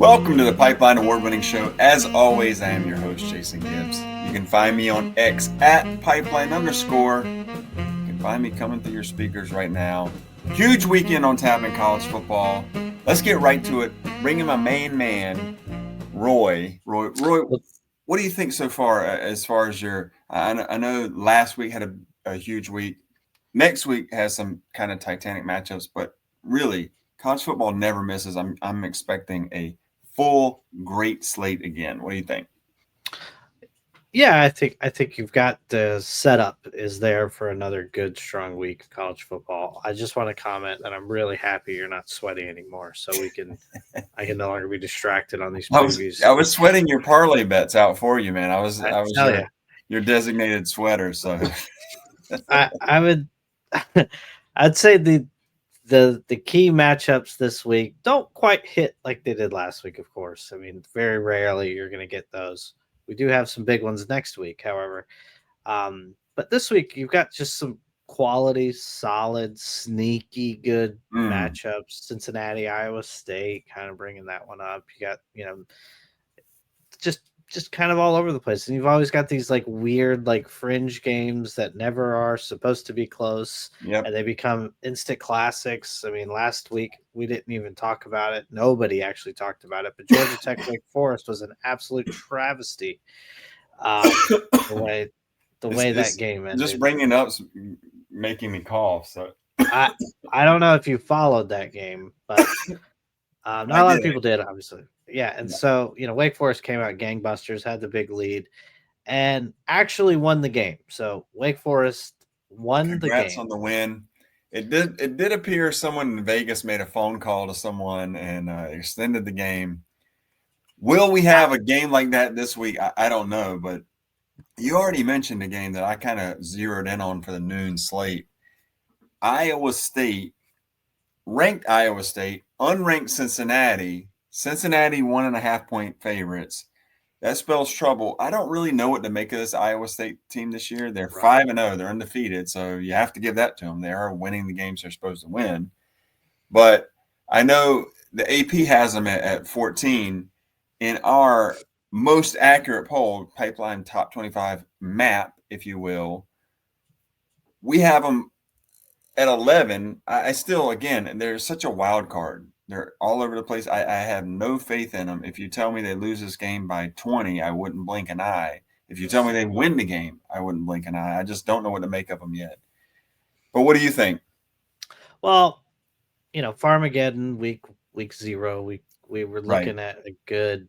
Welcome to the Pipeline Award-winning show. As always, I am your host, Jason Gibbs. You can find me on X at Pipeline_. You can find me coming through your speakers right now. Huge weekend on tap in college football. Let's get right to it. Bring in my main man, Roy. Roy, what do you think so far as your – I know last week had a huge week. Next week has some kind of titanic matchups, but really, college football never misses. I'm expecting a full great slate again. What do you think? Yeah, I think you've got the setup is there for another good strong week of college football. I just want to comment that I'm really happy you're not sweating anymore, so I can no longer be distracted on these previews. I was sweating your parlay bets out for you, man. I was Hell yeah. your designated sweater. So I would I'd say the key matchups this week don't quite hit like they did last week, of course. I mean, very rarely you're going to get those. We do have some big ones next week, however. But this week you've got just some quality, solid, sneaky, good matchups. Cincinnati, Iowa State, kind of bringing that one up. You got just kind of all over the place, and you've always got these like weird like fringe games that never are supposed to be close, and they become instant classics. I mean, last week we didn't even talk about it. Nobody actually talked about it, but Georgia Tech Wake Forest was an absolute travesty. The way that game ended. Just bringing up making me cough. So I don't know if you followed that game, but not a lot of people did, obviously. Yeah, and so Wake Forest came out gangbusters, had the big lead, and actually won the game. So Wake Forest won the game. Congrats on the win. It did appear someone in Vegas made a phone call to someone and extended the game. Will we have a game like that this week? I don't know, but you already mentioned a game that I kind of zeroed in on for the noon slate. Iowa State, ranked Iowa State, unranked Cincinnati. Cincinnati 1.5-point favorites. That spells trouble. I don't really know what to make of this Iowa State team this year. They're 5-0. They're undefeated, so you have to give that to them. They are winning the games they're supposed to win. But I know the AP has them at 14. In our most accurate poll, Pipeline Top 25 map, if you will, we have them at 11. I still, again, they're such a wild card. They're all over the place. I have no faith in them. If you tell me they lose this game by 20, I wouldn't blink an eye. If you tell me they win the game, I wouldn't blink an eye. I just don't know what to make of them yet. But what do you think? Well, Farmageddon week 0, we were looking at a good,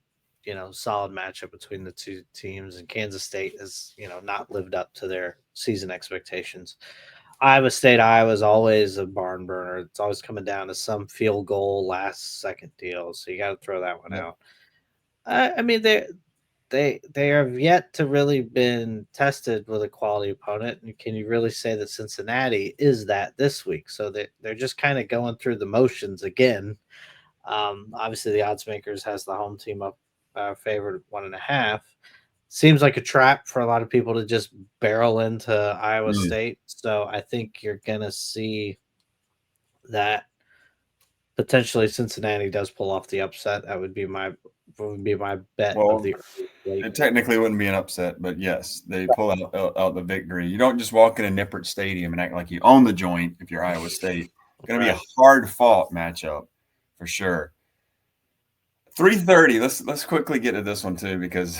solid matchup between the two teams, and Kansas State has, not lived up to their season expectations. Iowa State, Iowa is always a barn burner. It's always coming down to some field goal last second deal. So you got to throw that one out. I mean, they have yet to really been tested with a quality opponent. And can you really say that Cincinnati is that this week? So they're just kind of going through the motions again. Obviously the odds makers has the home team up favored 1.5. Seems like a trap for a lot of people to just barrel into Iowa State. So I think you're going to see that potentially Cincinnati does pull off the upset. That would be my bet of the early. It technically wouldn't be an upset, but yes, they pull out the victory. You don't just walk in a Nippert Stadium and act like you own the joint if you're Iowa State. It's going to be a hard-fought matchup for sure. 3:30. Let's quickly get to this one too, because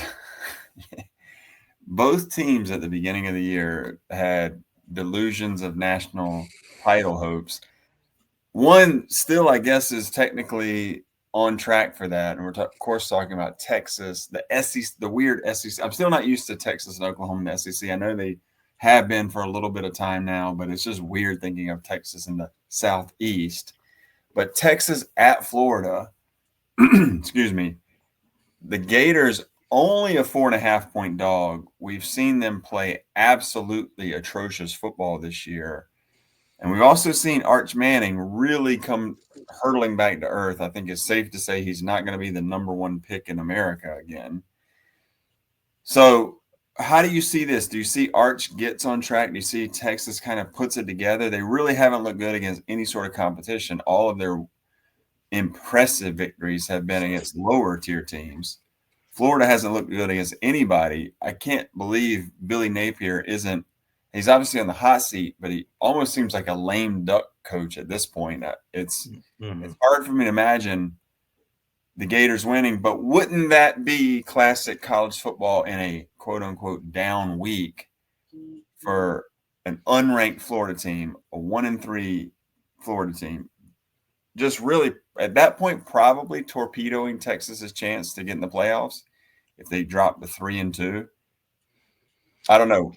both teams at the beginning of the year had delusions of national title hopes. One still, I guess, is technically on track for that. And we're, of course, talking about Texas, the SEC, the weird SEC. I'm still not used to Texas and Oklahoma in the SEC. I know they have been for a little bit of time now, but it's just weird thinking of Texas in the Southeast. But Texas at Florida, excuse me, the Gators only a 4.5-point dog. We've seen them play absolutely atrocious football this year. And we've also seen Arch Manning really come hurtling back to earth. I think it's safe to say he's not going to be the number one pick in America again. So how do you see this? Do you see Arch gets on track? Do you see Texas kind of puts it together? They really haven't looked good against any sort of competition. All of their impressive victories have been against lower tier teams. Florida hasn't looked good against anybody. I can't believe Billy Napier isn't. He's obviously on the hot seat, but he almost seems like a lame duck coach at this point. It's hard for me to imagine the Gators winning, but wouldn't that be classic college football in a quote unquote down week for an unranked Florida team, a 1-3 Florida team? Just really at that point, probably torpedoing Texas's chance to get in the playoffs if they drop to 3-2. I don't know.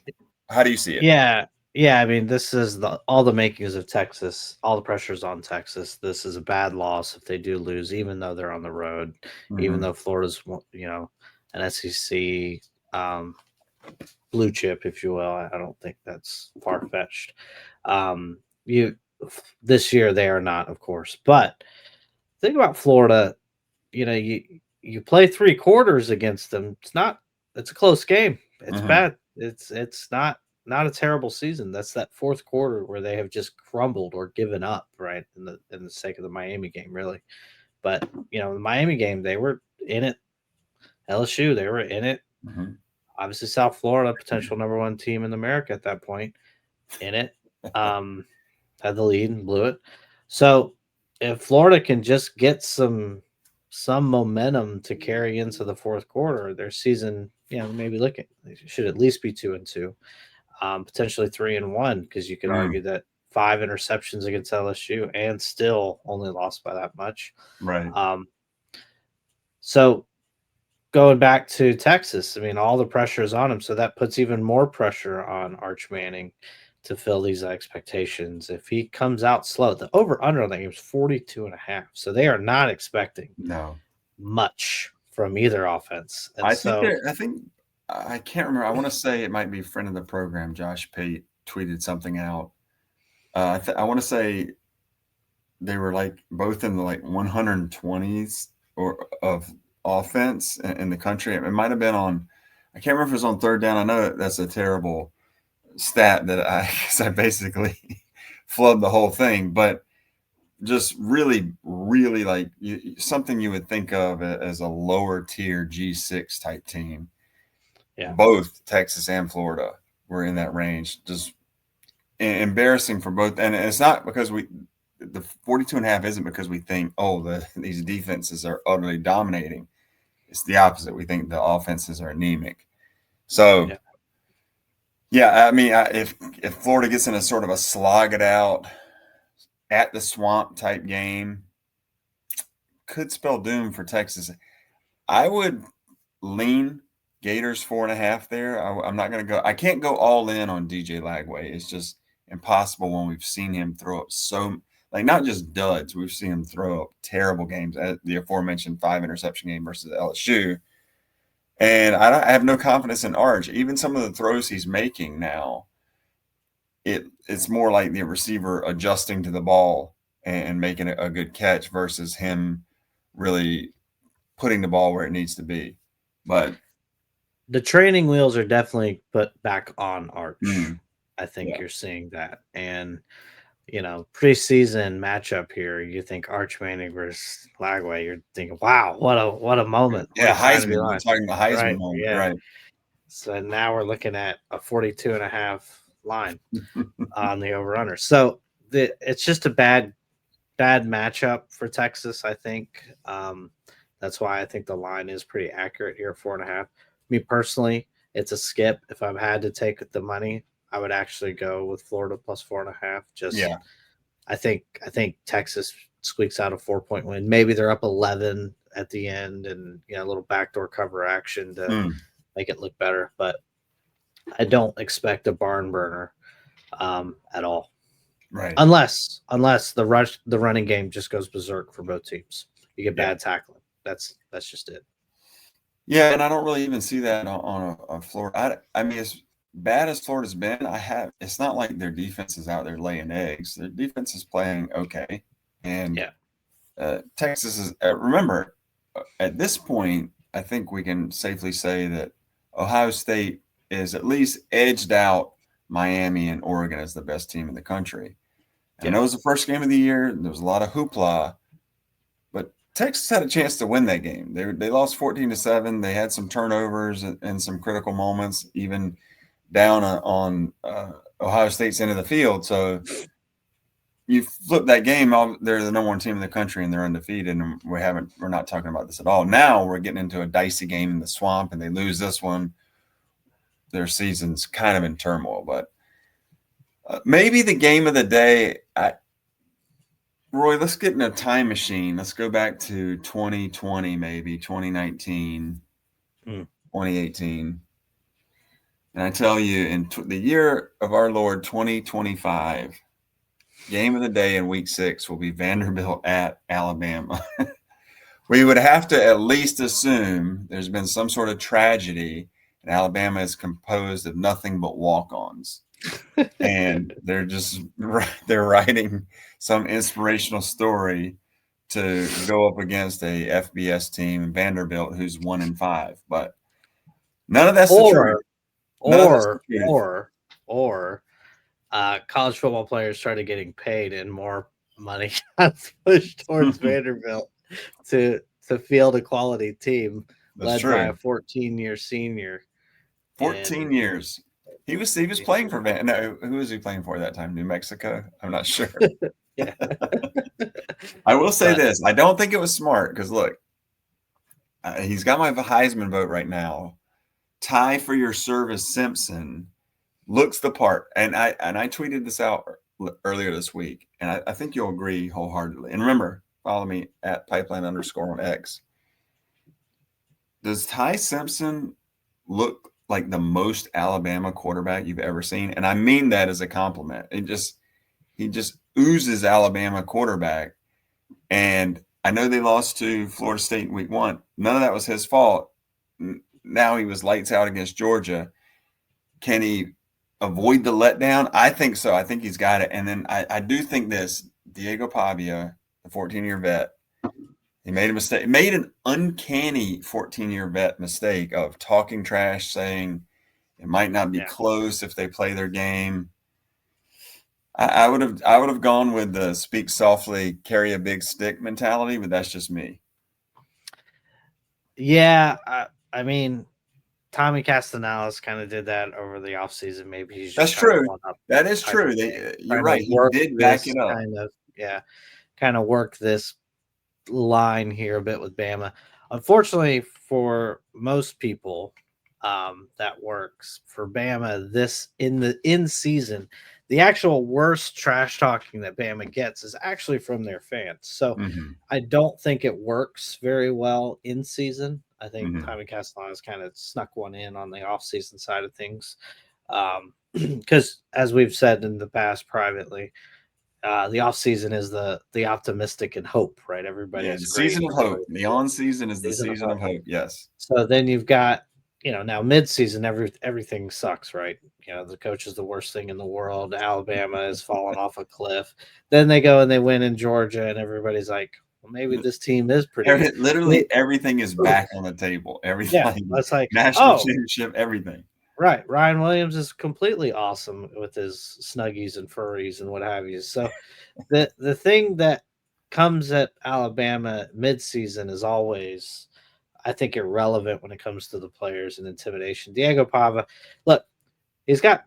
How do you see it? Yeah, yeah. I mean, this is all the makings of Texas. All the pressure's on Texas. This is a bad loss if they do lose, even though they're on the road. Even Mm-hmm. though Florida's, an SEC blue chip, if you will. I don't think that's far fetched. You this year they are not, of course. But think about Florida. You play 3 quarters against them. It's a close game. It's Mm-hmm. bad. It's not a terrible season. That's that fourth quarter where they have just crumbled or given up, right? In the sake of the Miami game, really. But the Miami game, they were in it. LSU, they were in it. Mm-hmm. Obviously, South Florida, potential number one team in America at that point, in it. Um, had the lead and blew it. So if Florida can just get some momentum to carry into the fourth quarter, their season, maybe they should at least be 2-2, potentially 3-1, because you could Mm, argue that 5 interceptions against LSU and still only lost by that much. right. Um, so going back to Texas, I mean, all the pressure is on him, so that puts even more pressure on Arch Manning to fill these expectations. If he comes out slow, the over under on that game is 42.5. So they are not expecting No. much from either offense. And so I can't remember. I want to say it might be a friend of the program, Josh Pate, tweeted something out. I want to say they were like both in the like 120s or of offense in the country. It might have been on. I can't remember if it was on third down. I know that's a terrible stat that because I basically flubbed the whole thing, but just really, really like something you would think of as a lower tier G6 type team. yeah, Both Texas and Florida were in that range. Just embarrassing for both. And it's not because the 42.5 isn't because we think, these defenses are utterly dominating. It's the opposite. We think the offenses are anemic. So, yeah. yeah, I mean, if Florida gets in a sort of a slog it out at the swamp type game, could spell doom for Texas. I would lean Gators 4.5 there. I'm not going to go. I can't go all in on DJ Lagway. It's just impossible when we've seen him throw up not just duds. We've seen him throw up terrible games at the aforementioned 5 interception game versus LSU. And I have no confidence in Arch. Even some of the throws he's making now, it's more like the receiver adjusting to the ball and making a good catch versus him really putting the ball where it needs to be. But The training wheels are definitely put back on Arch. mm, I think yeah, you're seeing that. And preseason matchup here, you think Arch Manning versus Lagway, you're thinking, wow, what a moment, what yeah, a time to be Heisman. You're alive. talking about Heisman Right. moment, Yeah. right? So now we're looking at a 42.5 line on the over under. So it's just a bad matchup for Texas, I think. That's why I think the line is pretty accurate here, 4.5. Me personally, it's a skip. If I've had to take the money, I would actually go with Florida plus 4.5. Yeah. Just I think Texas squeaks out a 4-point win. Maybe they're up 11 at the end, and a little backdoor cover action to Mm, make it look better. But I don't expect a barn burner at all, right. unless the running game just goes berserk for both teams. You get Yeah. bad tackling. That's just it. Yeah, and I don't really even see that on Florida. I mean, as bad as Florida's been, it's not like their defense is out there laying eggs. Their defense is playing okay, and Yeah, Texas is. Remember, at this point, I think we can safely say that Ohio State is at least edged out Miami and Oregon as the best team in the country. I yeah, know it was the first game of the year. There was a lot of hoopla, Texas had a chance to win that game. They lost 14-7. They had some turnovers and some critical moments, even down on Ohio State's end of the field. So you flip that game, they're the number one team in the country and they're undefeated. And we're not talking about this at all. Now we're getting into a dicey game in the swamp, and they lose this one. Their season's kind of in turmoil, but maybe the game of the day. Roy, let's get in a time machine. Let's go back to 2020, maybe 2019, 2018. And I tell you, in the year of our Lord 2025, game of the day in week 6 will be Vanderbilt at Alabama. We would have to at least assume there's been some sort of tragedy, and Alabama is composed of nothing but walk-ons. And they're writing some inspirational story to go up against a FBS team, Vanderbilt, who's 1-5. But none of that's the truth. Or college football players started getting paid and more money got pushed towards Vanderbilt to field a quality team led by a 14-year senior. 14 years. He was playing for no, who was he playing for that time? New Mexico? I'm not sure. Yeah. I will say this. I don't think it was smart because, look, he's got my Heisman vote right now. Tie for your service Simpson looks the part. And I tweeted this out earlier this week, and I think you'll agree wholeheartedly. And remember, follow me at Pypeline_ on X. Does Ty Simpson look like the most Alabama quarterback you've ever seen? And I mean that as a compliment. He just oozes Alabama quarterback. And I know they lost to Florida State in week 1. None of that was his fault. Now he was lights out against Georgia. Can he avoid the letdown? I think so. I think he's got it. And then I do think this, Diego Pavia, the 14-year vet, he made a mistake. He made an uncanny 14-year vet mistake of talking trash, saying it might not be close if they play their game. I would have gone with the speak softly, carry a big stick mentality, but that's just me. Yeah, I mean, Tommy Castellanos kind of did that over the offseason. Maybe he's just that's true. That is true. You're right. He did back it up. Kind of work this line here a bit with Bama. Unfortunately, for most people, that works. For Bama, this in season, the actual worst trash talking that Bama gets is actually from their fans. So I don't think it works very well in season. I think Tommy Castellanos kind of snuck one in on the offseason side of things. Because as we've said in the past privately, the offseason is the optimistic and hope, right? Everybody's the season of hope. The on season is the season of hope. Yes. So then you've got, now mid-season, everything sucks, right? The coach is the worst thing in the world. Alabama is falling off a cliff. Then they go and they win in Georgia, and everybody's like, well, maybe this team is pretty good. Literally everything is back on the table. Everything. Yeah, that's like national championship, everything. Right. Ryan Williams is completely awesome with his Snuggies and furries and what have you. So the thing that comes at Alabama midseason is always, I think, irrelevant when it comes to the players and intimidation. Diego Pava, look, he's got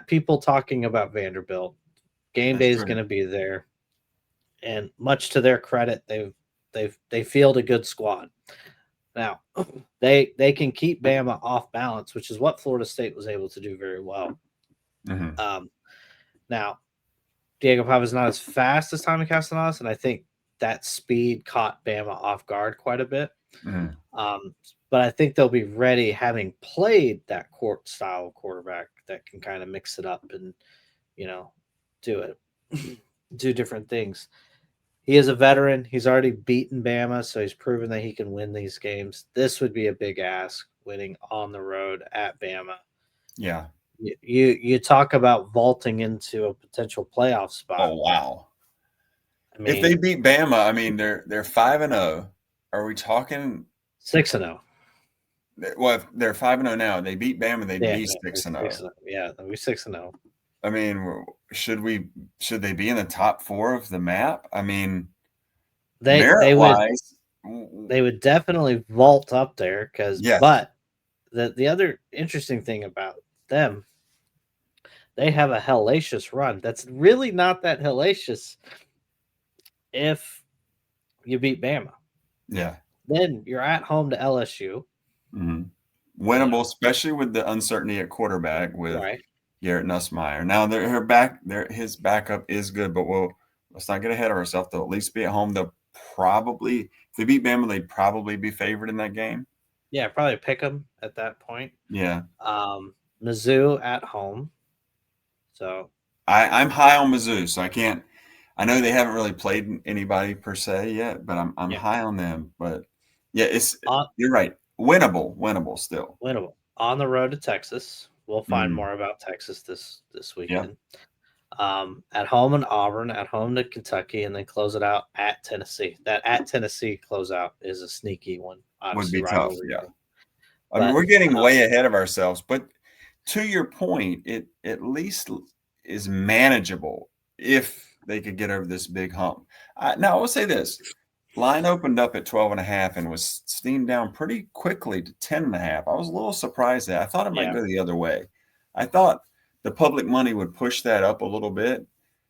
people talking about Vanderbilt. Game day is going to be there, and much to their credit, they field a good squad. Now, they can keep Bama off balance, which is what Florida State was able to do very well. Now, Diego Pava is not as fast as Tommy Castellanos, and I think that speed caught Bama off guard quite a bit. But I think they'll be ready, having played that court style quarterback that can kind of mix it up and, do different things. He is a veteran. He's already beaten Bama, so he's proven that he can win these games. This would be a big ask, winning on the road at Bama. Yeah. You talk about vaulting into a potential playoff spot. Oh, wow. If they beat Bama, they're 5-0. Are we talking 6-0? Well, if they're 5-0 now. They beat Bama. They'd be 6-0. Yeah, they'll be 6-0. Should they be in the top 4 of the map? They would. they would definitely vault up there Yes. but the other interesting thing about them, they have a hellacious run. That's really not that hellacious if you beat Bama. Yeah. Then you're at home to LSU. Mhm. You Winnable, know, especially with the uncertainty at quarterback with right? Garrett Nussmeier. Now, his backup is good, but let's not get ahead of ourselves. They'll at least be at home. They'll probably, if they beat Bama, they'd probably be favored in that game. Yeah, probably pick them at that point. Yeah. Mizzou at home. So I'm high on Mizzou, so I can't. I know they haven't really played anybody per se yet, but I'm yeah, high on them. But yeah, on, you're right. Winnable still. winnable on the road to Texas. We'll find Mm, more about Texas this yeah, weekend. At home in Auburn, at home to Kentucky, and then close it out at Tennessee. That at Tennessee closeout is a sneaky one, would obviously be tough. rivalry Yeah, game. I mean But we're getting way ahead of ourselves. But to your point, it at least is manageable if they could get over this big hump. Now I will say this: line opened up at 12.5 and was steamed down pretty quickly to 10.5. I was a little surprised that I thought it might yeah, go the other way. I thought the public money would push that up a little bit.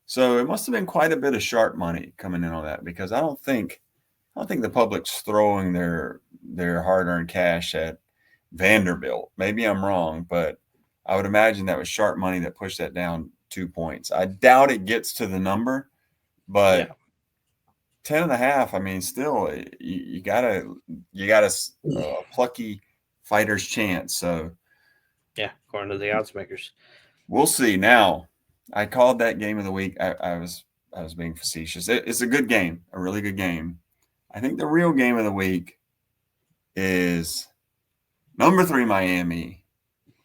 So it must have been quite a bit of sharp money coming in on that because I don't think the public's throwing their hard-earned cash at Vanderbilt. Maybe I'm wrong, but I would imagine that was sharp money that pushed that down 2 points. I doubt it gets to the number, but yeah, 10.5. I mean, still, you got a plucky fighter's chance. So yeah. According to the odds makers, we'll see. Now, I called that game of the week. I was being facetious. It's a good game, a really good game. I think the real game of the week is number 3 Miami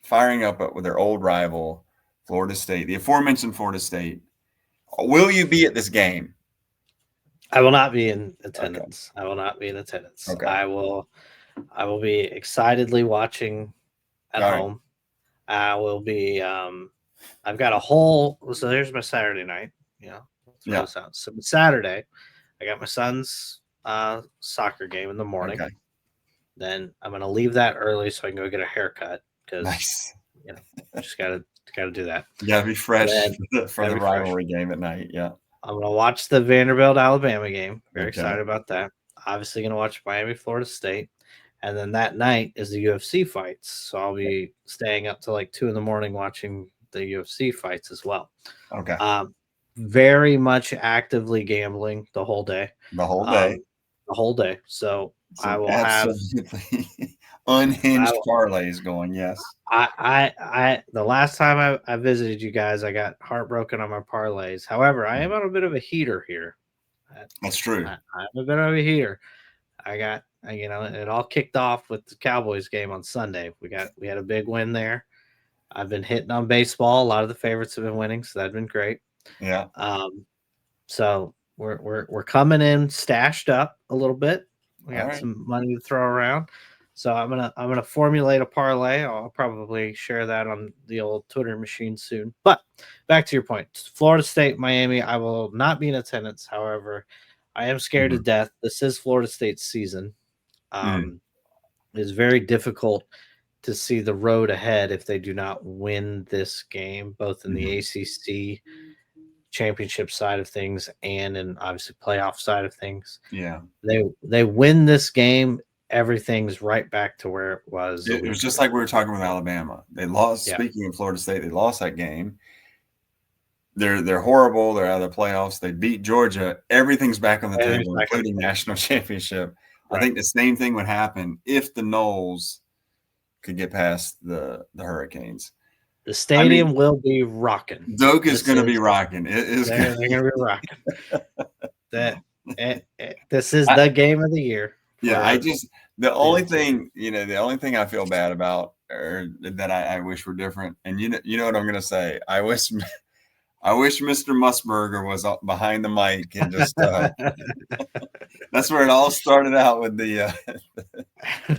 firing up with their old rival Florida State, the aforementioned Florida State. Will you be at this game? I will not be in Okay. attendance. I will not be in attendance. Okay. I will be excitedly watching at All right. home. I will be. I've got a whole. So there's my Saturday night. You know, we'll throw Yeah. this out. So Saturday, I got my son's soccer game in the morning. Okay. Then I'm gonna leave that early so I can go get a haircut because Nice. you know just gotta do that. You gotta be fresh Then for gotta the be fresh. rivalry game at night. Yeah. I'm gonna watch the Vanderbilt Alabama game. Very Okay. excited about that. Obviously gonna watch Miami Florida State. And then that night is the UFC fights. So I'll be staying up till like 2 in the morning watching the UFC fights as well. Okay. Um, very much actively gambling the whole day. The whole day. Um, the whole day. So I Some will have absolutely I, unhinged parlays going. Yes. the last time I visited you guys, I got heartbroken on my parlays. However, I am on a bit of a heater here. That's true. I'm a bit of a heater. It all kicked off with the Cowboys game on Sunday. We had a big win there. I've been hitting on baseball. A lot of the favorites have been winning, so that's been great. Yeah. So we're coming in stashed up a little bit. We All got right. some money to throw around. So I'm gonna formulate a parlay. I'll probably share that on the old Twitter machine soon. But back to your point, Florida State, Miami. I will not be in attendance. However, I am scared to Mhm. death. This is Florida State's season. Mm. It is very difficult to see the road ahead if they do not win this game, both in the Mhm. ACC championship side of things and in obviously playoff side of things. Yeah. They win this game, everything's right back to where it was a It was week just ago. like we were talking with Alabama. They lost. Yeah, Speaking of Florida State, they lost that game. They're horrible. They're out of the playoffs. They beat Georgia. Everything's back on the everything's table, back on including the table. national championship. I Right. think the same thing would happen if the Noles could get past the Hurricanes. The I mean, stadium will be rocking. Doak is This going to be is rocking. It is going. they're going to be rocking. That this is I, the game of the year yeah, I for just the the only NCAA. thing the only thing I feel bad about, or that I wish were different, and you know what I'm going to say. I wish Mr. Musburger was behind the mic and just that's where it all started out with the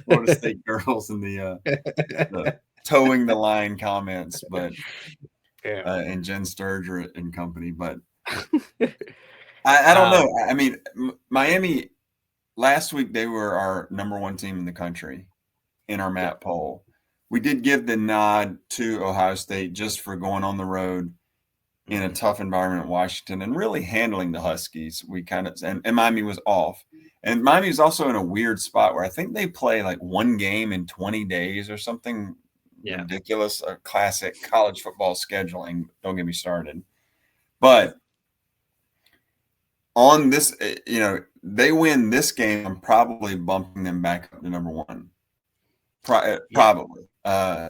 Florida State girls and the towing the line comments, but Yeah. and Jen Sturger and company. But I don't Um, know. I mean, Miami last week they were our number one team in the country in our Yeah. map poll. We did give the nod to Ohio State just for going on the road in a tough environment in Washington and really handling the Huskies. We kind of and Miami was off. And Miami is also in a weird spot where I think they play like one game in 20 days or something Yeah. ridiculous, a classic college football scheduling. Don't get me started. But on this, they win this game, I'm probably bumping them back up to number one. Yeah. Probably. Yeah.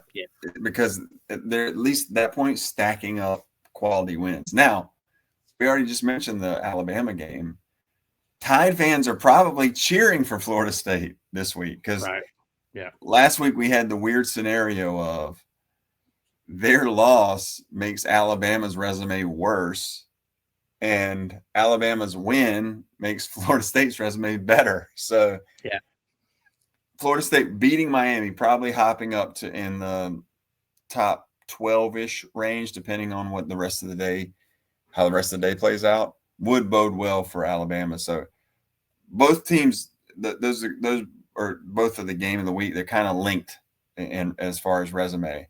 Because they're at least at that point stacking up quality wins. Now, we already just mentioned the Alabama game. Tide fans are probably cheering for Florida State this week because Right. Yeah. last week we had the weird scenario of their loss makes Alabama's resume worse, and Alabama's win makes Florida State's resume better. So, Yeah. Florida State beating Miami, probably hopping up to in the top 12-ish range, depending on what the rest of the day, how the rest of the day plays out, would bode well for Alabama. So both teams, those are both of the game of the week. They're kind of linked in as far as resume.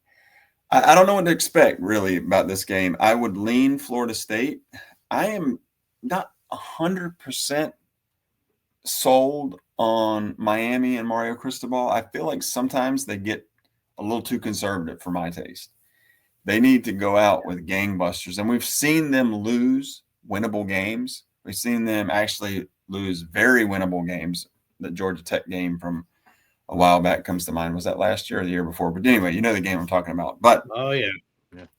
I don't know what to expect really about this game. I would lean Florida State. I am not 100% sold on Miami and Mario Cristobal. I feel like sometimes they get a little too conservative for my taste. They need to go out with gangbusters. And we've seen them lose winnable games. We've seen them actually lose very winnable games. The Georgia Tech game from a while back comes to mind. Was that last year or the year before? But anyway, you know the game I'm talking about. But Oh yeah.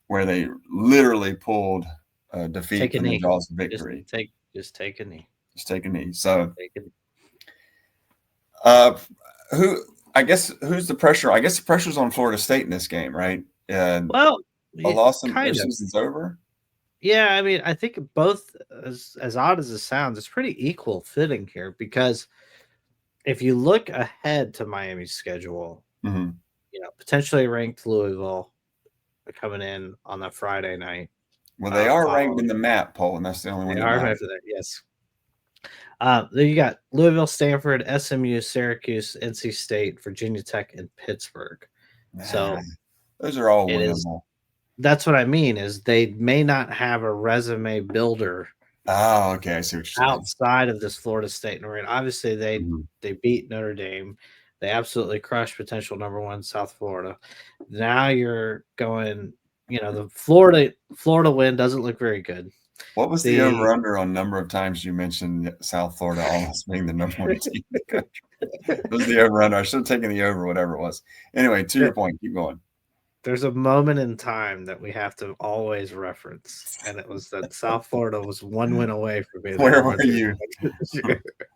where they literally pulled a defeat Take a from the knee. jaws of victory. Just take a knee. Just take a knee. So Take a knee. who's the pressure? I guess the pressure's on Florida State in this game, right? Well, A loss and their kind of. season's over. Yeah, I mean, I think both, as odd as it sounds, it's pretty equal fitting here because if you look ahead to Miami's schedule, Mm-hmm. potentially ranked Louisville coming in on that Friday night. Well, they are ranked in Following. the map poll, and that's the only one They that are matters. after that, yes. Then you got Louisville, Stanford, SMU, Syracuse, NC State, Virginia Tech, and Pittsburgh. So Those are all it is. winnable. That's what I mean. Is they may not have a resume builder. Oh, okay. I see what you're saying. Outside of this Florida State and obviously Mhm. they beat Notre Dame. They absolutely crushed potential number one South Florida. Now you're going, the Florida win doesn't look very good. What was the over under on number of times you mentioned South Florida almost being the number one team in the country? What was the over under? I should have taken the over, whatever it was. Anyway, to your point, keep going. There's a moment in time that we have to always reference, and it was that South Florida was one win away from being. Where were you?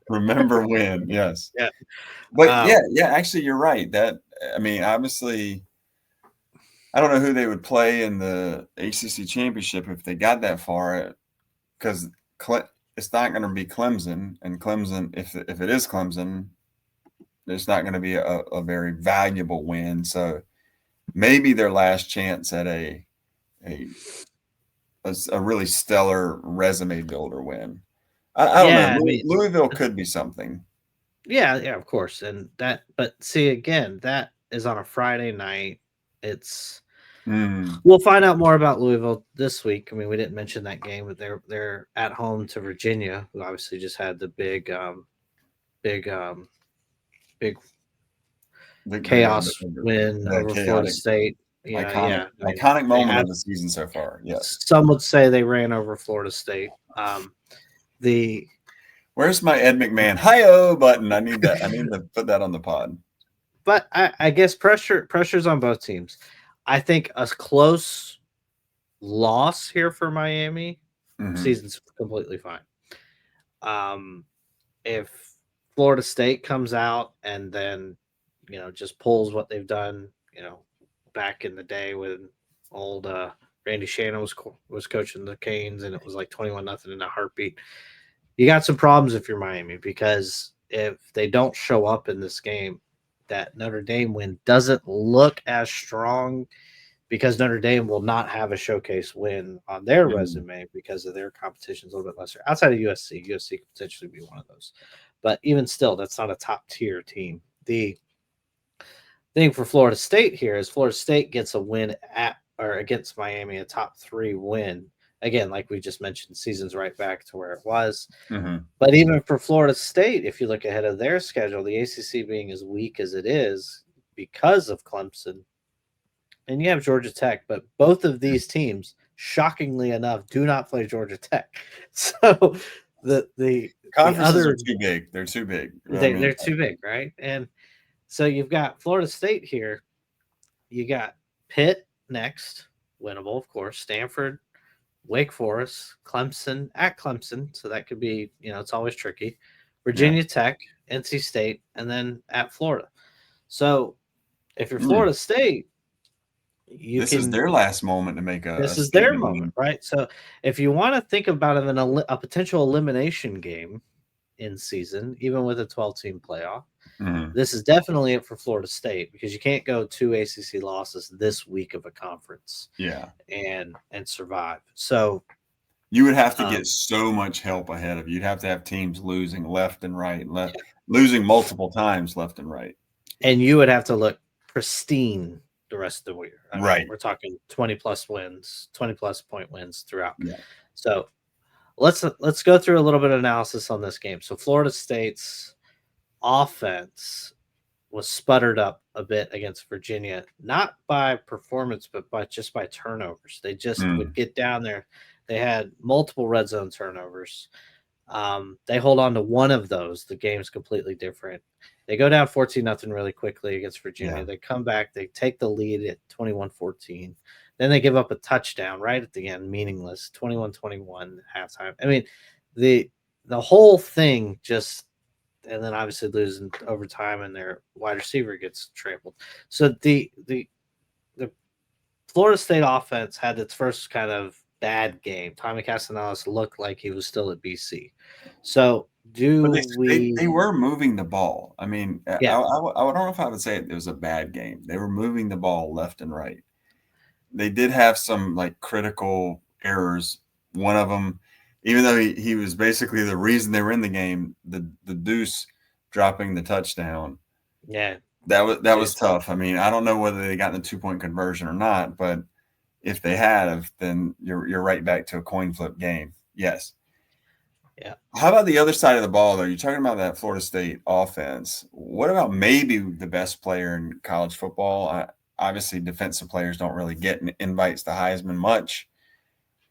Remember when? Yes. Yeah. But yeah. Actually, you're right. Obviously, I don't know who they would play in the ACC championship if they got that far, because it's not going to be Clemson, and Clemson, if it is Clemson, it's not going to be a very valuable win. So maybe their last chance at a really stellar resume builder win. I don't know. Louisville could be something. Yeah, of course. But see, again, that is on a Friday night. We'll find out more about Louisville this week. I mean, we didn't mention that game, but they're at home to Virginia, who obviously just had the big chaos win over Florida State. Iconic moment of the season so far. Yes. Some would say they ran over Florida State. Where's my Ed McMahon hi-oh button? I need to put that on the pod. But I guess pressure's on both teams. I think a close loss here for Miami, season's completely fine. If Florida State comes out and then just pulls what they've done, back in the day when old Randy Shannon was coaching the Canes and it was like 21-0 in a heartbeat. You got some problems if you're Miami, because if they don't show up in this game, that Notre Dame win doesn't look as strong, because Notre Dame will not have a showcase win on their resume because of their competition's a little bit lesser. Outside of USC could potentially be one of those. but even still, that's not a top tier team. The thing for Florida State here is Florida State gets a win at or against Miami, a top 3 win. Again, like we just mentioned, season's right back to where it was. Mm-hmm. But even for Florida State, if you look ahead of their schedule, the ACC being as weak as it is because of Clemson, and you have Georgia Tech, but both of these teams, shockingly enough, do not play Georgia Tech. So the Conferences are other too big. They're too big. I mean, they're too big, right? And so you've got Florida State here. You got Pitt next, winnable, of course. Stanford, Wake Forest, Clemson at Clemson, so that could be, it's always tricky. yeah. Virginia Tech, NC State, and then at Florida. So if you're Mm. Florida State, you This is can. their last moment to make a This is their statement moment, run. right? So if you want to think about it in a potential elimination game in season, even with a 12-team playoff, Mm-hmm. this is definitely it for Florida State because you can't go 2 ACC losses this week of a conference Yeah. and survive. So You would have to um, get so much help ahead of you. You'd have to have teams losing left and right, yeah. losing multiple times left and right. And you would have to look pristine the rest of the year. I mean, Right. we're talking 20 plus wins, 20 plus point wins throughout. Yeah. So let's go through a little bit of analysis on this game. So Florida State's offense was sputtered up a bit against Virginia, not by performance, but by turnovers. They just would Mm. get down there. They had multiple red zone turnovers. They hold on to one of those. The game's completely different. They go down 14-0 really quickly against Virginia. Yeah. They come back. They take the lead at 21-14. Then they give up a touchdown right at the end, meaningless, 21-21 halftime. I mean, the the whole thing just, and then obviously losing overtime and their wide receiver gets trampled. So the Florida State offense had its first kind of bad game. Tommy Castellanos looked like he was still at BC. So But do they we? were moving the ball. I mean, Yeah, I don't know if I would say it was a bad game. They were moving the ball left and right. They did have some like critical errors. One of them, even though he was basically the reason they were in the game, the Deuce dropping the touchdown. yeah, That was Deuce. tough. I mean, I don't know whether they got the 2 point conversion or not, but if they have, then you're right back to a coin flip game. Yes. Yeah, How about the other side of the ball, though? You're talking about that Florida State offense. What about maybe the best player in college football? Obviously, defensive players don't really get invites to Heisman much.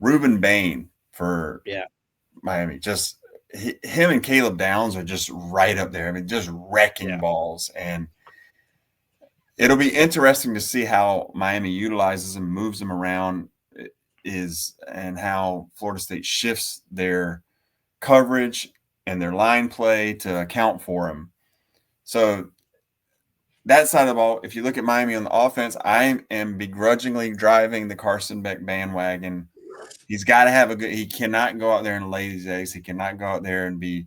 Ruben Bain for yeah, Miami, just him and Caleb Downs are just right up there. I mean, just wrecking yeah, balls. And it'll be interesting to see how Miami utilizes him, moves him around, and how Florida State shifts their coverage and their line play to account for him. So that side of the ball, if you look at Miami on the offense, I am begrudgingly driving the Carson Beck bandwagon. He's got to have a good. He cannot go out there and lay these eggs. He cannot go out there and be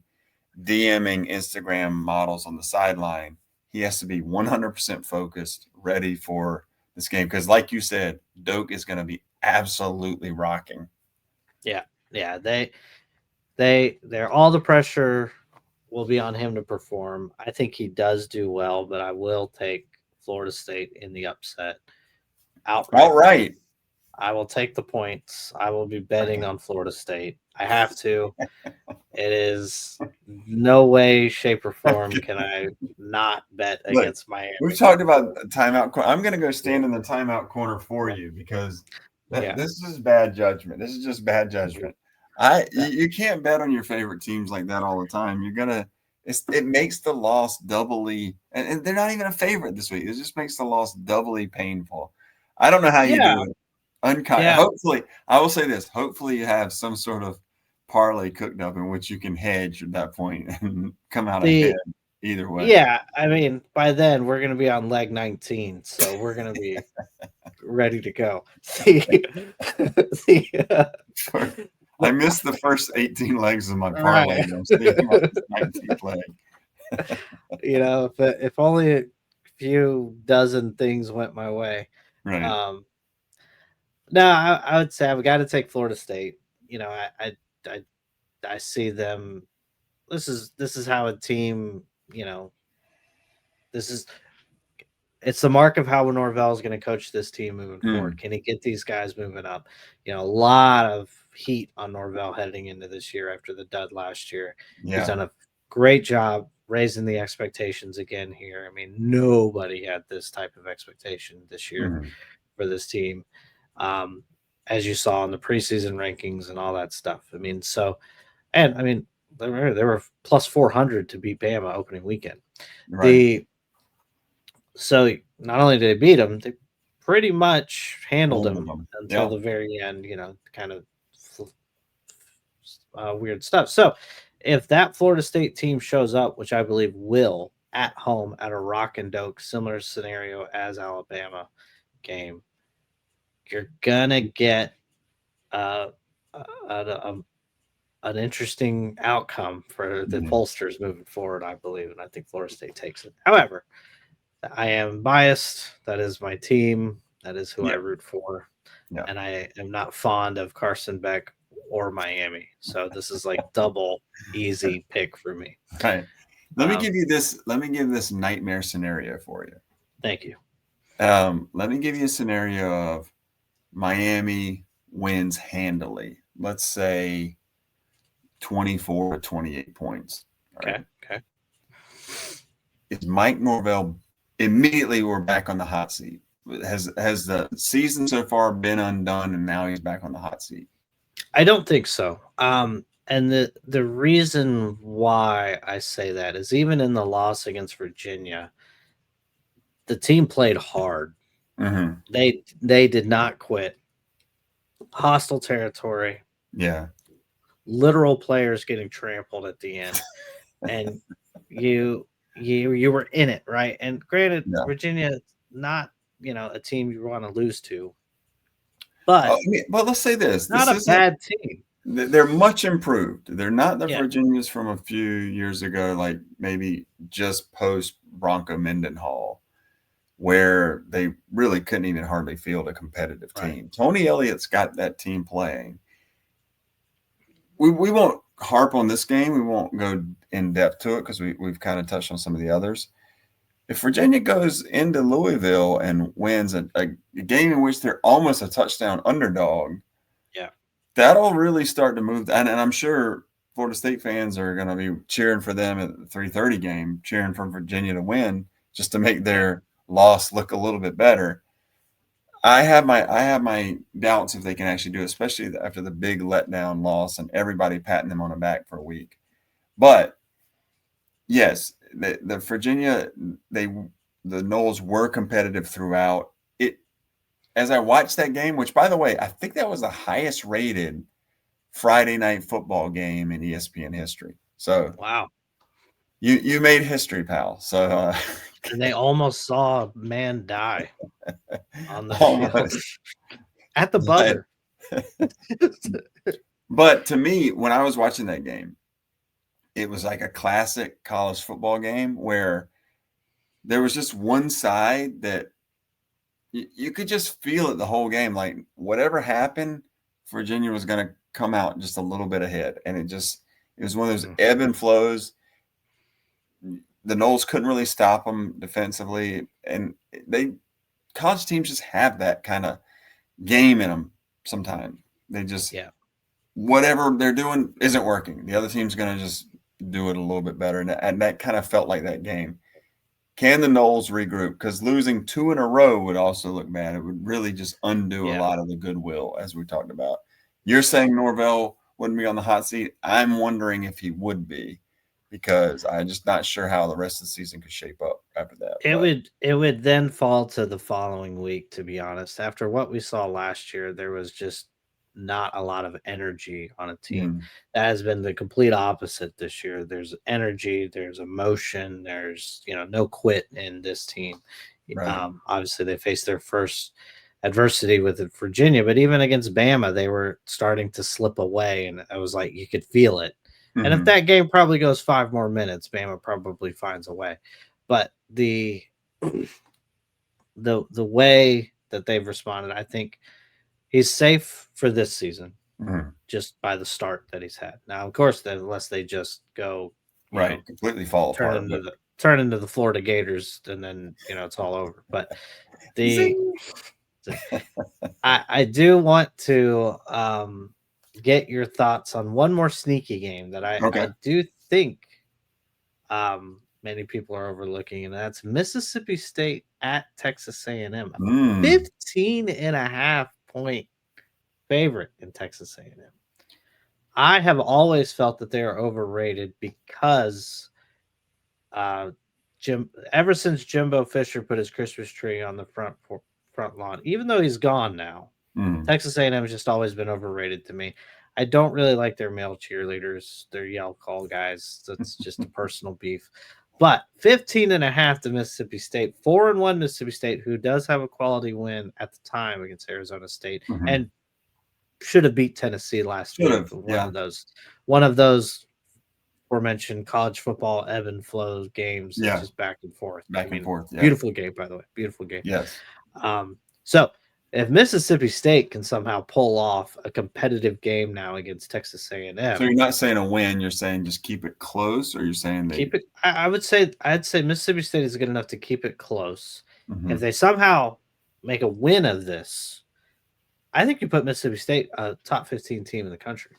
DMing Instagram models on the sideline. He has to be 100% focused, ready for this game. Because, like you said, Doak is going to be absolutely rocking. yeah, yeah. They're all the pressure will be on him to perform. I think he does do well, but I will take Florida State in the upset All outright. right. I will take the points. I will be betting on Florida State. I have to. It is no way, shape, or form can I not bet Look, against Miami we've here. talked about timeout. I'm going to go stand in the timeout corner for you because Yeah. this is bad judgment. This is just bad judgment. You can't bet on your favorite teams like that all the time. You're gonna it makes the loss doubly, and they're not even a favorite this week. It just makes the loss doubly painful. I don't know how you Yeah. do it. Unkind. Yeah. Hopefully, I will say this. Hopefully, you have some sort of parlay cooked up in which you can hedge at that point and come out ahead The either way. yeah, I mean, by then we're gonna be on leg 19, so we're gonna be ready to go. I missed the first 18 legs of my parlay. Right. I'm thinking about this 19th leg. If only a few dozen things went my way. Right. Um, no, I would say I've got to take Florida State. I see them. this is how a team, this is it's the mark of how Norvell is going to coach this team moving forward. Mm, Can he get these guys moving up? A lot of heat on Norvell heading into this year after the dud last year. He's yeah. done a great job raising the expectations again here. I mean, nobody had this type of expectation this year Mm, for this team, um, as you saw in the preseason rankings and all that stuff. I mean, and I mean, they were plus 400 to beat Bama opening weekend. right. The So not only did they beat him, they pretty much handled Handled him them. until Yeah. the very end. Kind of weird stuff. So if that Florida State team shows up, which I believe will at home at a Rock and Doak, similar scenario as Alabama game, you're gonna get uh, a, a, an interesting outcome for the Mhm. pollsters moving forward. I believe, and I think Florida State takes it. However, I am biased. That is my team. That is who I Yeah. root for. Yeah. And I am not fond of Carson Beck or Miami. So this is like double easy pick for me. Right. Um, Let me give this nightmare scenario for you. thank you. Let me give you a scenario of Miami wins handily. Let's say 24 to 28 points. All right. Okay. Okay. Is Mike Norvell immediately we're back on the hot seat? Has the season so far been undone and now he's back on the hot seat? I don't think so. And the reason why I say that is even in the loss against Virginia, the team played hard. Mm-hmm. They did not quit. Hostile territory, Yeah. literal players getting trampled at the end, and you were in it, right? And granted, Yeah. Virginia not a team you want to lose to, Oh, but I mean, well, let's say this. not This a isn't. bad team. They're much improved. They're not the Yeah, Virginias from a few years ago, like maybe just post Bronco Mendenhall, where they really couldn't even hardly field a competitive right. team. Tony Elliott's got that team playing. We won't harp on this game. We won't go in depth to it because we've kind of touched on some of the others. If Virginia goes into Louisville and wins a game in which they're almost a touchdown underdog, Yeah, that'll really start to move. And I'm sure Florida State fans are going to be cheering for them at the 3:30 game, cheering for Virginia to win just to make yeah, their loss look a little bit better. I have my doubts if they can actually do it, especially after the big letdown loss and everybody patting them on the back for a week. But yes, the Virginia they the Noles were competitive throughout. It as I watched that game, which by the way, I think that was the highest rated Friday night football game in ESPN history. So wow. you made history, pal. So And they almost saw a man die on the field almost. at the But, buzzer. but to me, when I was watching that game, it was like a classic college football game where there was just one side that you could just feel it the whole game. Like whatever happened, Virginia was going to come out just a little bit ahead, and it was one of those Mhm. ebb and flows. The Noles couldn't really stop them defensively, and they college teams just have that kind of game in them. Sometimes they just Yeah, whatever they're doing isn't working. The other team's going to just do it a little bit better, and that kind of felt like that game. Can the Noles regroup? Because losing two in a row would also look bad. It would really just undo a yeah. lot of the goodwill, as we talked about. You're saying Norvell wouldn't be on the hot seat. I'm wondering if he would be, because I'm just not sure how the rest of the season could shape up after that. But It would then fall to the following week, to be honest. After what we saw last year, there was just not a lot of energy on a team. mm, That has been the complete opposite this year. There's energy, there's emotion, there's no quit in this team. right. Obviously, they faced their first adversity with Virginia, but even against Bama, they were starting to slip away, and I was like, you could feel it. And if Mm-hmm. that game probably goes 5 more minutes, Bama probably finds a way. But the way that they've responded, I think he's safe for this season. just by the start that he's had. Now, of course, unless they just go, completely fall apart. Turn into the Florida Gators, and then it's all over. But I do want to get your thoughts on one more sneaky game that I do think many people are overlooking, and that's Mississippi State at Texas A&M. 15.5-point favorite in Texas A&M. I have always felt that they are overrated because ever since Jimbo Fisher put his Christmas tree on the front lawn, even though he's gone now, Texas A&M has just always been overrated to me. I don't really like their male cheerleaders, their yell call guys. That's just a personal beef. But 15.5 to Mississippi State, 4-1 Mississippi State, who does have a quality win at the time against Arizona State, and should have beat Tennessee last week. One of those aforementioned college football ebb and flow games, just back and forth. Beautiful game, by the way. Beautiful game. Yes. So if Mississippi State can somehow pull off a competitive game now against Texas A&M, so you're not saying a win, you're saying just keep it close, or you're saying keep it. I'd say Mississippi State is good enough to keep it close. If they somehow make a win of this, I think you put Mississippi State a top 15 team in the country.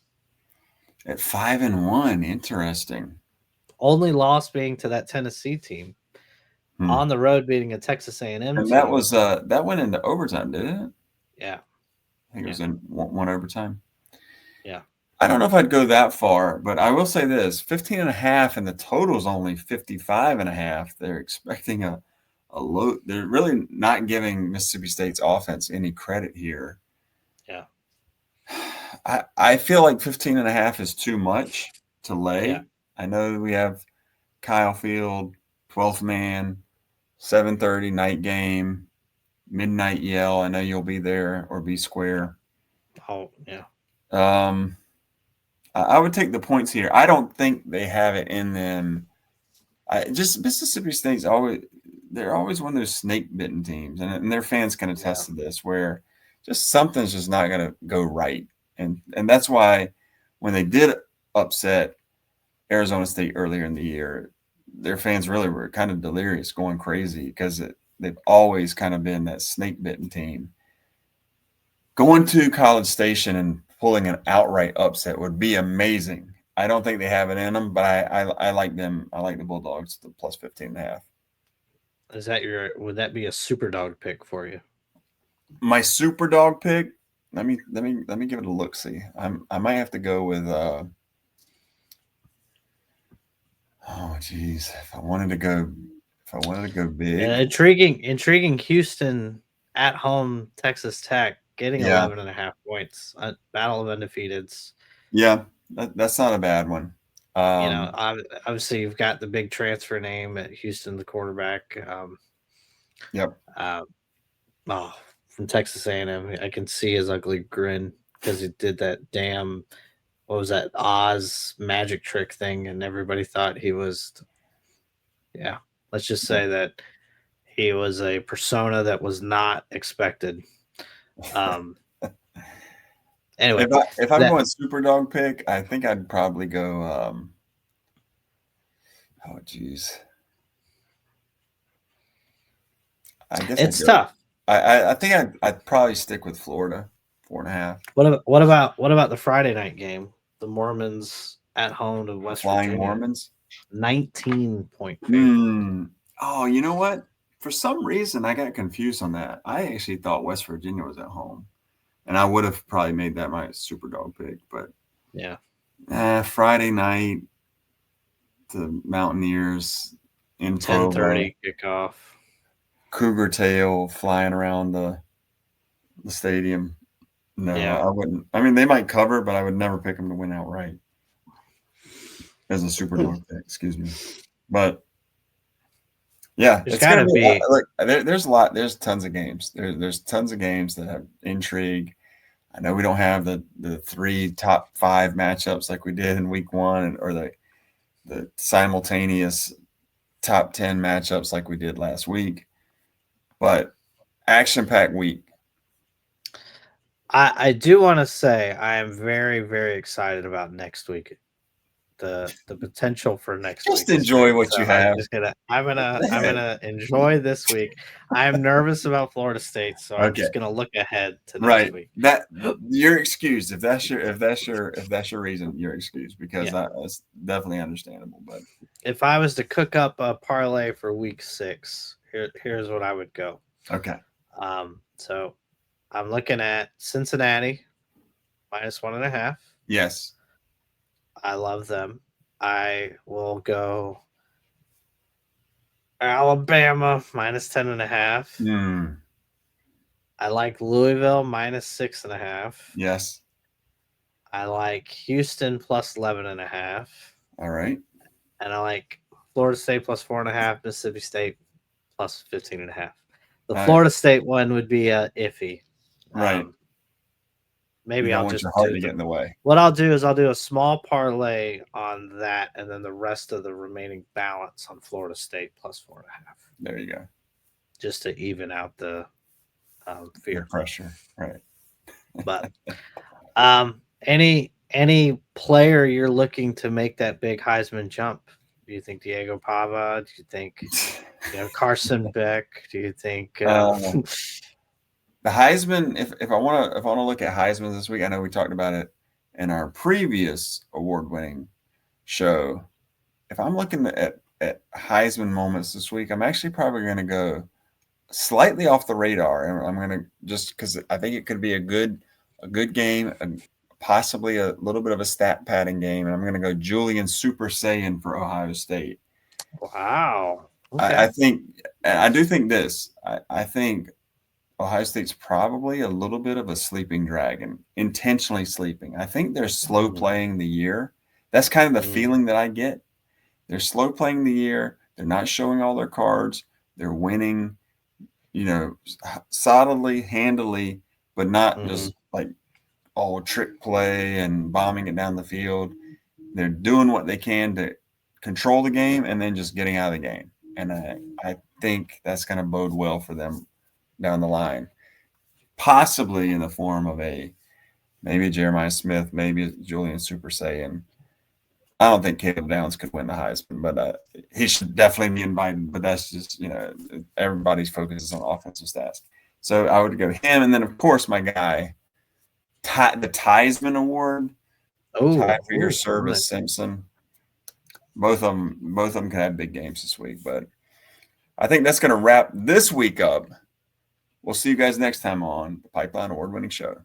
At 5-1, interesting. Only loss being to that Tennessee team. On the road beating a Texas A&M team. And that was that went into overtime, didn't it? Yeah. I think it was in one overtime. Yeah. I don't know if I'd go that far, but I will say this, 15.5 and the total is only 55.5. They're expecting a low. They're really not giving Mississippi State's offense any credit here. Yeah. I feel like 15.5 is too much to lay. Yeah. I know we have Kyle Field, 12th man, 7:30 night game, midnight yell. I know you'll be there or be square. Oh, yeah. I would take the points here. I don't think they have it in them. Mississippi State's they're always one of those snake bitten teams, and their fans can attest to this, where just something's just not going to go right. And that's why when they did upset Arizona State earlier in the year, their fans really were kind of delirious, going crazy, because they've always kind of been that snake-bitten team. Going to College Station and pulling an outright upset would be amazing. I don't think they have it in them, but I like them. I like the Bulldogs, the plus 15.5. Would that be a super dog pick for you? My super dog pick? Let me give it a look. See, I might have to go with. Oh geez, if I wanted to go big, intriguing. Houston at home, Texas Tech getting 11.5 points. Battle of undefeateds. Yeah, that's not a bad one. Obviously you've got the big transfer name at Houston, the quarterback. Yep. From Texas A&M, I can see his ugly grin because he did that damn, what was that, Oz magic trick thing, and everybody thought he was. Yeah, let's just say that he was a persona that was not expected. Anyway, if I'm going super dog pick, I think I'd probably go. Oh geez, I guess it's tough. I think I'd probably stick with Florida, 4.5. What about the Friday night game? The Mormons at home to West Flying Virginia. Mormons, 19-point. Oh, you know what? For some reason, I got confused on that. I actually thought West Virginia was at home, and I would have probably made that my super dog pick. But yeah, Friday night, the Mountaineers in 10:30 kickoff. Cougar tail flying around the stadium. No, I wouldn't. I mean, they might cover, but I would never pick them to win outright as a super dog pick. Excuse me, but yeah, it's gonna be. Look, there's a lot. There's tons of games. There's tons of games that have intrigue. I know we don't have the 3 top 5 matchups like we did in week 1, or the simultaneous top 10 matchups like we did last week. But action-packed week. I do want to say I am very, very excited about next week. The potential for next Just week is enjoy great. what So you have. I'm gonna enjoy this week. I'm nervous about Florida State, so I'm Okay. just gonna look ahead to next Right. week. That you're excused if that's your reason. You're excused because Yeah. that's definitely understandable. But If I was to cook up a parlay for week 6, here's what I would go. okay. So I'm looking at Cincinnati -1.5. Yes. I love them. I will go Alabama -10.5. Mm, I like Louisville -6.5. yes. I like Houston +11.5. All right. And I like Florida State +4.5, Mississippi State +15.5. The All right. Florida State one would be iffy. Right. Um, You maybe don't I'll want your just heart do to get the. in the way. What I'll do is I'll do a small parlay on that, and then the rest of the remaining balance on Florida State +4.5, There you go. just to even out the The fear. pressure. Right. But any player you're looking to make that big Heisman jump? Do you think Diego Pava? Do you think Carson Beck? Do you think The Heisman, if I want to look at Heisman this week, I know we talked about it in our previous award-winning show. If I'm looking at Heisman moments this week, I'm actually probably going to go slightly off the radar, and I'm going to just because I think it could be a good game, and possibly a little bit of a stat padding game, and I'm going to go Julian Super Saiyan for Ohio State. wow? I Okay. think I do think this. I think Ohio State's probably a little bit of a sleeping dragon, intentionally sleeping. I think they're slow Mm, playing the year. That's kind of the mm, feeling that I get. They're slow playing the year. They're not showing all their cards. They're winning, solidly, handily, but not mm. just like all trick play and bombing it down the field. They're doing what they can to control the game and then just getting out of the game. And I think that's going to bode well for them down the line, possibly in the form of maybe Jeremiah Smith, maybe Julian Super Saiyan. I don't think Caleb Downs could win the Heisman, but he should definitely be invited. But that's just everybody's focus is on offensive stats. So I would go him, and then of course my guy, the Theismann Award, Tie Oh, for Your nice. Service, Simpson. Both of them can have big games this week. But I think that's going to wrap this week up. We'll see you guys next time on the Pipeline Award-winning show.